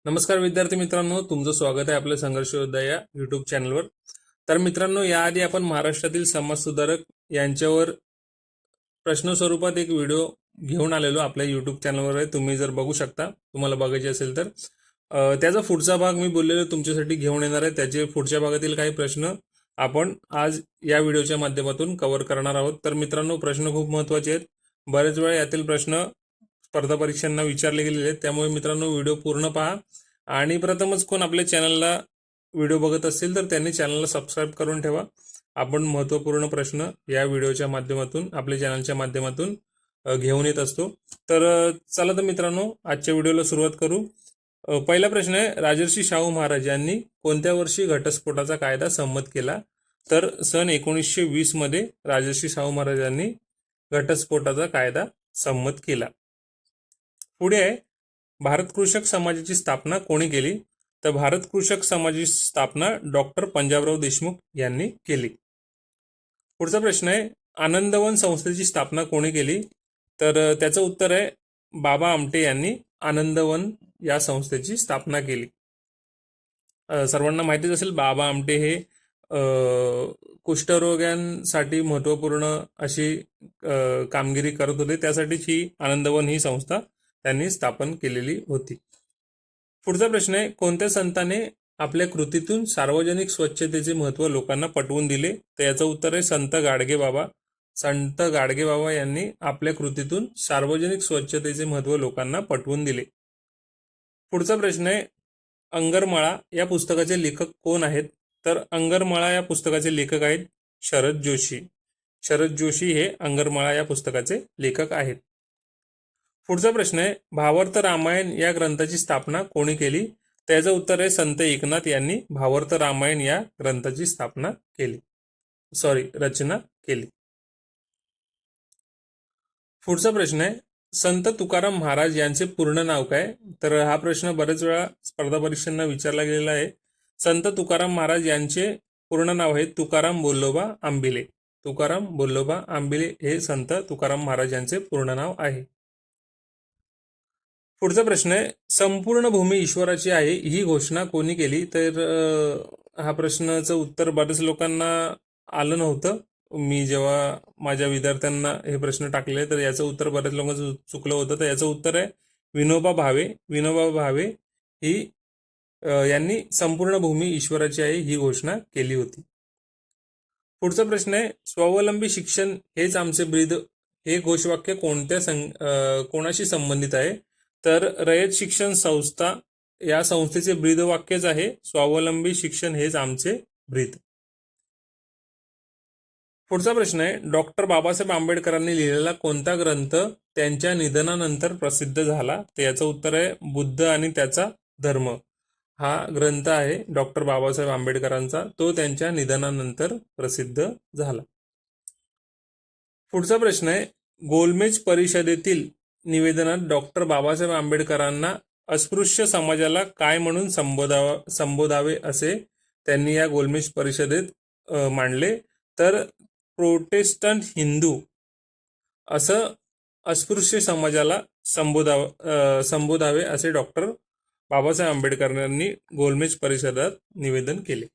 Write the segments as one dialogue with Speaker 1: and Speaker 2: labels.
Speaker 1: नमस्कार विद्यार्थी मित्रांनो, तुमचं स्वागत आहे आपल्या संघर्ष योद्धा या युट्यूब चॅनलवर. तर मित्रांनो, याआधी आपण महाराष्ट्रातील समाजसुधारक यांच्यावर प्रश्न स्वरूपात एक व्हिडिओ घेऊन आलेलो आपल्या युट्यूब चॅनलवर आहे. तुम्ही जर बघू शकता, तुम्हाला बघायचे असेल तर त्याचा पुढचा भाग मी बोललेलो तुमच्यासाठी घेऊन येणार आहे. त्याचे पुढच्या भागातील काही प्रश्न आपण आज या व्हिडिओच्या माध्यमातून कव्हर करणार आहोत. तर मित्रांनो, प्रश्न खूप महत्त्वाचे आहेत. बरेच वेळा यातील प्रश्न स्पर्धा परीक्षांना विचारले गेलेले आहेत. त्यामुळे मित्रांनो, व्हिडिओ पूर्ण पहा आणि प्रथमच कोण आपल्या चॅनलला व्हिडिओ बघत असतील तर त्यांनी चॅनलला सबस्क्राईब करून ठेवा. आपण महत्त्वपूर्ण प्रश्न या व्हिडिओच्या माध्यमातून आपल्या चॅनलच्या माध्यमातून घेऊन येत असतो. तर चला तर मित्रांनो, आजच्या व्हिडिओला सुरुवात करू. पहिला प्रश्न आहे, राजर्षी शाहू महाराज यांनी कोणत्या वर्षी घटस्फोटाचा कायदा संमत केला? तर सन 1920 मध्ये राजर्षी शाहू महाराज यांनी घटस्फोटाचा कायदा संमत केला. पुढे आहे, भारत कृषक समाजाची स्थापना कोणी केली? तर भारत कृषक समाजाची स्थापना डॉक्टर पंजाबराव देशमुख यांनी केली. पुढचा प्रश्न आहे, आनंदवन संस्थेची स्थापना कोणी केली? तर त्याचं उत्तर आहे, बाबा आमटे यांनी आनंदवन या संस्थेची स्थापना केली. सर्वांना माहितीच असेल, बाबा आमटे हे कुष्ठरोग्यांसाठी महत्त्वपूर्ण अशी कामगिरी करत होते. त्यासाठीच ही आनंदवन ही संस्था त्यांनी स्थापन केलेली होती. पुढचा प्रश्न आहे, कोणत्या संताने आपल्या कृतीतून सार्वजनिक स्वच्छतेचे महत्त्व लोकांना पटवून दिले? तर याचं उत्तर आहे, संत गाडगेबाबा. संत गाडगेबाबा यांनी आपल्या कृतीतून सार्वजनिक स्वच्छतेचे महत्त्व लोकांना पटवून दिले. पुढचा प्रश्न आहे, अंगरमाळा या पुस्तकाचे लेखक कोण आहेत? तर अंगरमाळा या पुस्तकाचे लेखक आहेत शरद जोशी. शरद जोशी हे अंगरमाळा या पुस्तकाचे लेखक आहेत. पुढचा प्रश्न आहे, भावार्थ रामायण या ग्रंथाची स्थापना कोणी केली? त्याचं उत्तर आहे, संत एकनाथ यांनी भावार्थ रामायण या ग्रंथाची रचना केली. पुढचा प्रश्न आहे, संत तुकाराम महाराज यांचे पूर्ण नाव काय? तर हा प्रश्न बरेच वेळा स्पर्धा परीक्षांना विचारला गेलेला आहे. संत तुकाराम महाराज यांचे पूर्ण नाव आहे तुकाराम बोल्लोबा आंबिले. तुकाराम बोल्लोबा आंबिले हे संत तुकाराम महाराज यांचे पूर्ण नाव आहे. पुढचा प्रश्न आहे, संपूर्ण भूमी ईश्वराची आहे ही घोषणा कोणी केली? तर हा प्रश्नाचं उत्तर बऱ्याच लोकांना आलं नव्हतं. मी जेव्हा माझ्या विद्यार्थ्यांना हे प्रश्न टाकले तर याचं उत्तर बऱ्याच लोकांचं चुकलं होतं. तर याचं उत्तर आहे विनोबा भावे. विनोबा भावे ही यांनी संपूर्ण भूमी ईश्वराची आहे ही घोषणा केली होती. पुढचा प्रश्न आहे, स्वावलंबी शिक्षण हेच आमचे ब्रीद हे घोषवाक्य कोणाशी संबंधित आहे? तर रयत शिक्षण संस्था या संस्थेचे ब्रीदवाक्यच आहे स्वावलंबी शिक्षण हेच आमचे ब्रीद. पुढचा प्रश्न आहे, डॉक्टर बाबासाहेब आंबेडकरांनी लिहिलेला कोणता ग्रंथ त्यांच्या निधनानंतर प्रसिद्ध झाला? तर याचं उत्तर आहे, बुद्ध आणि त्याचा धर्म हा ग्रंथ आहे डॉक्टर बाबासाहेब आंबेडकरांचा. तो त्यांच्या निधनानंतर प्रसिद्ध झाला. पुढचा प्रश्न आहे, गोलमेज परिषदेतील निवेदनात डॉक्टर बाबासाहेब आंबेडकरांना अस्पृश्य समाजाला काय म्हणून संबोधावे असे त्यांनी या गोलमेज परिषदेत मांडले? तर प्रोटेस्टंट हिंदू असं अस्पृश्य समाजाला संबोधावे असे डॉक्टर बाबासाहेब आंबेडकरांनी गोलमेज परिषदेत निवेदन केले.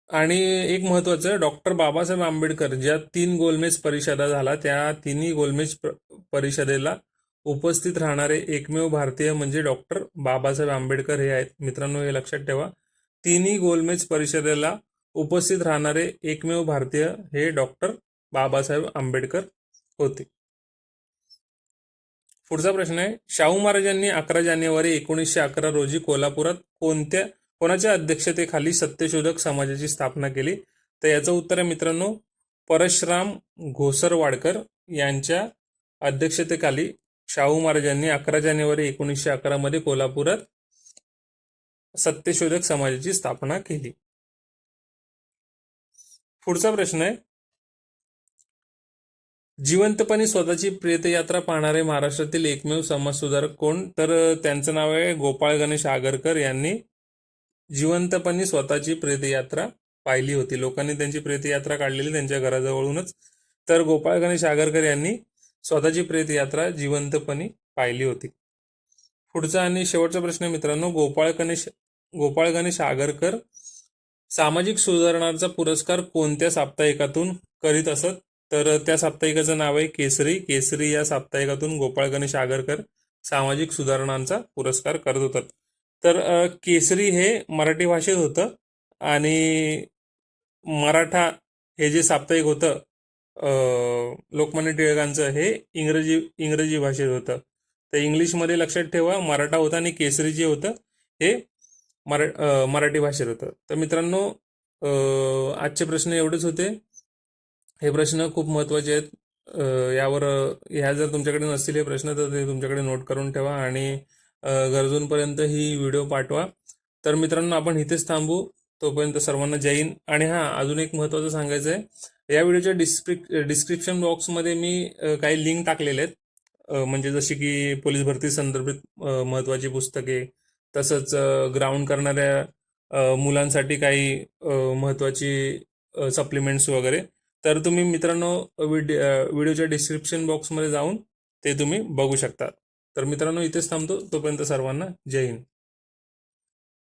Speaker 1: आणि एक महत्वाचं, डॉक्टर बाबासाहेब आंबेडकर ज्या 3 गोलमेज परिषदा झाला त्या तिन्ही गोलमेज परिषदेला उपस्थित राहणारे एकमेव भारतीय म्हणजे डॉक्टर बाबासाहेब आंबेडकर हे आहेत. मित्रांनो, हे लक्षात ठेवा, तिन्ही गोलमेज परिषदेला उपस्थित राहणारे एकमेव भारतीय हे डॉक्टर बाबासाहेब आंबेडकर होते. पुढचा प्रश्न आहे, शाहू महाराजांनी 11 जानेवारी 1911 रोजी कोल्हापुरात कोणाच्या अध्यक्षतेखाली सत्यशोधक समाजाची स्थापना केली? तर याचं उत्तर आहे मित्रांनो, परशुराम घोसरवाडकर यांच्या अध्यक्षतेखाली शाहू महाराजांनी 11 जानेवारी 1911 मध्ये कोल्हापुरात सत्यशोधक समाजाची स्थापना केली. पुढचा प्रश्न आहे, जिवंतपणे स्वतःची प्रेतयात्रा पाहणारे महाराष्ट्रातील एकमेव समाजसुधारक कोण? तर त्यांचं नाव आहे गोपाळ गणेश आगरकर. यांनी जिवंतपणे स्वतःची प्रेतयात्रा पाहिली होती. लोकांनी त्यांची प्रेतयात्रा काढलेली त्यांच्या घराजवळूनच. तर गोपाळ गणेश आगरकर यांनी स्वतःची प्रेतयात्रा जिवंतपणे पाहिली होती. पुढचा आणि शेवटचा प्रश्न मित्रांनो, गोपाळ गणेश आगरकर सामाजिक सुधारणांचा पुरस्कार कोणत्या साप्ताहिकातून करीत असत? तर त्या साप्ताहिकाचं नाव आहे केसरी. केसरी या साप्ताहिकातून गोपाळ गणेश आगरकर सामाजिक सुधारणांचा पुरस्कार करत होतात. तर केसरी हे मराठी भाषेत होतं आणि मराठा हे जे साप्ताहिक होतं लोकमान्य टिळकांचं, हे इंग्रजी भाषेत होतं. तर इंग्लिशमध्ये लक्षात ठेवा मराठा होता आणि केसरी जे होतं हे मराठी भाषेत होतं. तर मित्रांनो आजचे प्रश्न एवढेच होते. हे प्रश्न खूप महत्त्वाचे आहेत. ह्या जर तुमच्याकडे नसतील हे प्रश्न तर ते तुमच्याकडे नोट करून ठेवा आणि गरजूंपर्यंत ही व्हिडिओ पाठवा. तर मित्रांनो आपण इथेच थांबू. तोपर्यंत सर्वांना जय हिंद. आणि हां, अजून एक महत्त्वाचं सांगायचं आहे, या व्हिडिओच्या डिस्क्रिप्शन बॉक्समध्ये मी काही लिंक टाकलेले आहेत. म्हणजे जशी की पोलीस भरती संदर्भित महत्त्वाची पुस्तके, तसंच ग्राउंड करणाऱ्या मुलांसाठी काही महत्त्वाची सप्लिमेंट्स वगैरे. तर तुम्ही मित्रांनो व्हिडिओच्या डिस्क्रिप्शन बॉक्समध्ये जाऊन ते तुम्ही बघू शकता. तर मित्रांनो इथेच थांबतो. तोपर्यंत सर्वांना जय हिंद.